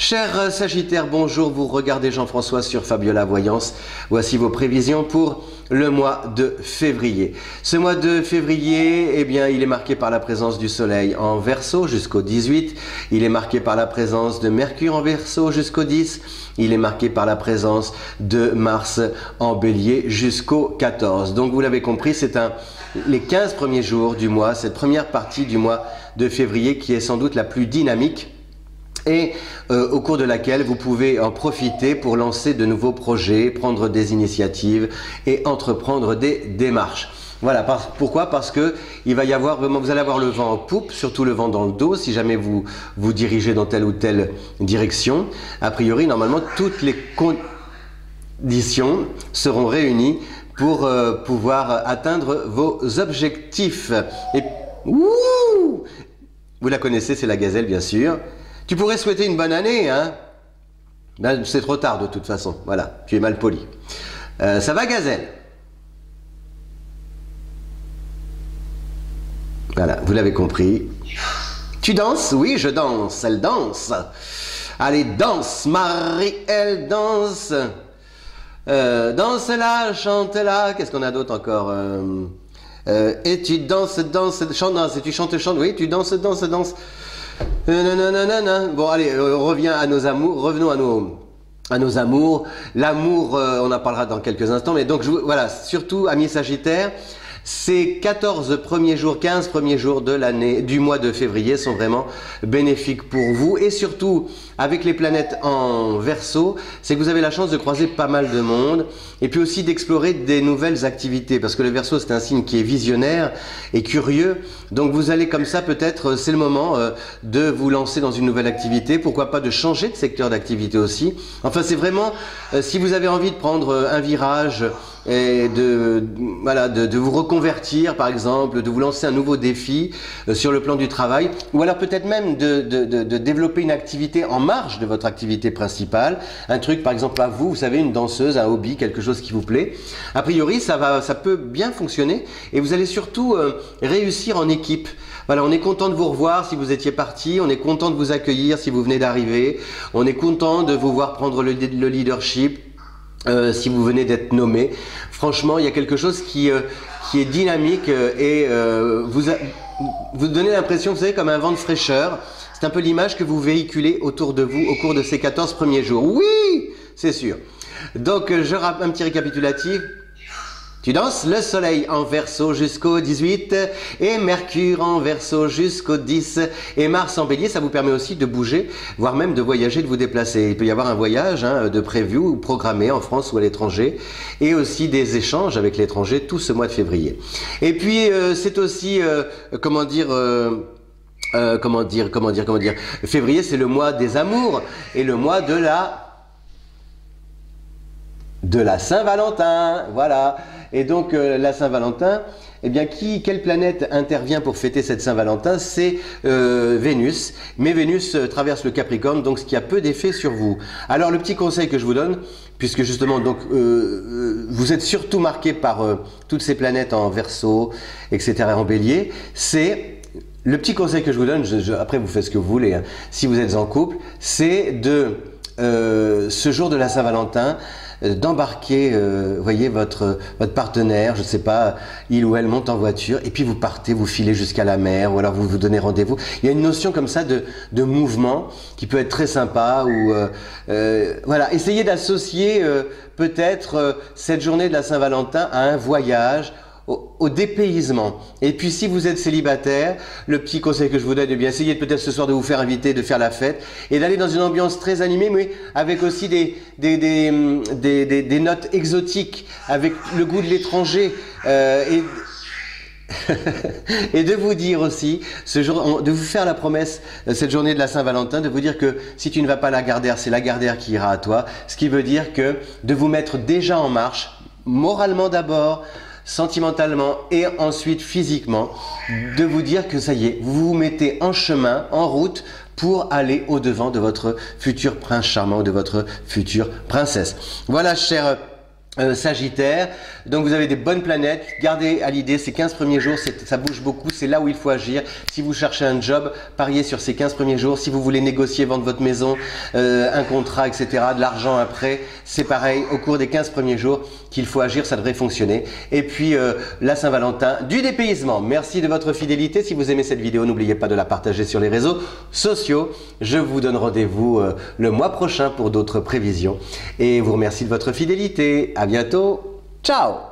Cher Sagittaire, bonjour, vous regardez Jean-François sur Fabiola Voyance. Voici vos prévisions pour le mois de février. Ce mois de février, eh bien, il est marqué par la présence du Soleil en Verseau jusqu'au 18. Il est marqué par la présence de Mercure en Verseau jusqu'au 10. Il est marqué par la présence de Mars en Bélier jusqu'au 14. Donc, vous l'avez compris, c'est les 15 premiers jours du mois, cette première partie du mois de février qui est sans doute la plus dynamique, et au cours de laquelle vous pouvez en profiter pour lancer de nouveaux projets, prendre des initiatives et entreprendre des démarches. Voilà, pourquoi? Parce que il va y avoir vraiment, vous allez avoir le vent en poupe, surtout le vent dans le dos, si jamais vous vous dirigez dans telle ou telle direction. A priori, normalement, toutes les conditions seront réunies pour pouvoir atteindre vos objectifs. Et vous la connaissez, c'est la gazelle, bien sûr. Tu pourrais souhaiter une bonne année, hein? Ben, c'est trop tard de toute façon. Voilà, tu es mal poli. Ça va, gazelle? Voilà, vous l'avez compris. Tu danses? Oui, je danse. Elle danse. Allez, danse, Marie, elle danse. Danse là, chante là. Qu'est-ce qu'on a d'autre encore? Et tu danses, chante, et tu chantes, oui, tu danses. Bon, allez, revenons à nos amours. L'amour, on en parlera dans quelques instants. Mais donc, voilà, surtout, amis Sagittaires, ces 15 premiers jours de l'année, du mois de février sont vraiment bénéfiques pour vous. Et surtout, avec les planètes en Verseau, c'est que vous avez la chance de croiser pas mal de monde et puis aussi d'explorer des nouvelles activités. Parce que le Verseau, c'est un signe qui est visionnaire et curieux. Donc vous allez comme ça, peut-être, c'est le moment de vous lancer dans une nouvelle activité. Pourquoi pas de changer de secteur d'activité aussi. Enfin, c'est vraiment, si vous avez envie de prendre un virage et de vous reconvertir, par exemple, de vous lancer un nouveau défi sur le plan du travail, ou alors peut-être même de développer une activité en marge de votre activité principale, un truc par exemple à vous savez, une danseuse, un hobby, quelque chose qui vous plaît. A priori, ça peut bien fonctionner et vous allez surtout réussir en équipe. Voilà, on est content de vous revoir si vous étiez parti, on est content de vous accueillir si vous venez d'arriver, on est content de vous voir prendre le leadership. Si vous venez d'être nommé, franchement, il y a quelque chose qui est dynamique et vous donnez l'impression, vous savez, comme un vent de fraîcheur. C'est un peu l'image que vous véhiculez autour de vous au cours de ces 14 premiers jours. Oui, c'est sûr. Donc, je rappelle un petit récapitulatif. Tu danses, le Soleil en Verseau jusqu'au 18 et Mercure en Verseau jusqu'au 10 et Mars en Bélier. Ça vous permet aussi de bouger, voire même de voyager, de vous déplacer. Il peut y avoir un voyage de prévu ou programmé en France ou à l'étranger et aussi des échanges avec l'étranger tout ce mois de février. Et puis c'est aussi, février, c'est le mois des amours et le mois de la Saint-Valentin, voilà. Et donc la Saint-Valentin, eh bien quelle planète intervient pour fêter cette Saint-Valentin? C'est Vénus. Mais Vénus traverse le Capricorne, donc ce qui a peu d'effet sur vous. Alors le petit conseil que je vous donne, puisque justement donc vous êtes surtout marqué par toutes ces planètes en Verseau, etc., en Bélier, c'est le petit conseil que je vous donne. Après vous faites ce que vous voulez, hein, si vous êtes en couple, c'est de ce jour de la Saint-Valentin, d'embarquer, voyez, votre partenaire, je ne sais pas, il ou elle monte en voiture et puis vous partez, vous filez jusqu'à la mer ou alors vous vous donnez rendez-vous. Il y a une notion comme ça de mouvement qui peut être très sympa ou voilà, essayez d'associer peut-être cette journée de la Saint-Valentin à un voyage, au dépaysement. Et puis si vous êtes célibataire, le petit conseil que je vous donne, eh bien essayez peut-être ce soir de vous faire inviter, de faire la fête et d'aller dans une ambiance très animée, mais avec aussi des notes exotiques, avec le goût de l'étranger et de vous dire aussi, de vous faire la promesse, cette journée de la Saint-Valentin, de vous dire que si tu ne vas pas à la Gardère, c'est la Gardère qui ira à toi, ce qui veut dire que de vous mettre déjà en marche, moralement d'abord, sentimentalement et ensuite physiquement, de vous dire que ça y est, vous vous mettez en chemin, en route pour aller au-devant de votre futur prince charmant ou de votre future princesse. Voilà, chers Sagittaire, donc vous avez des bonnes planètes. Gardez à l'idée ces 15 premiers jours, ça bouge beaucoup, c'est là où il faut agir. Si vous cherchez un job, pariez sur ces 15 premiers jours. Si vous voulez négocier, vendre votre maison, un contrat, etc., de l'argent après, c'est pareil, au cours des 15 premiers jours qu'il faut agir, ça devrait fonctionner. Et puis la Saint-Valentin du dépaysement. Merci de votre fidélité. Si vous aimez cette vidéo, n'oubliez pas de la partager sur les réseaux sociaux. Je vous donne rendez-vous le mois prochain pour d'autres prévisions et vous remercie de votre fidélité. À bientôt. Ciao!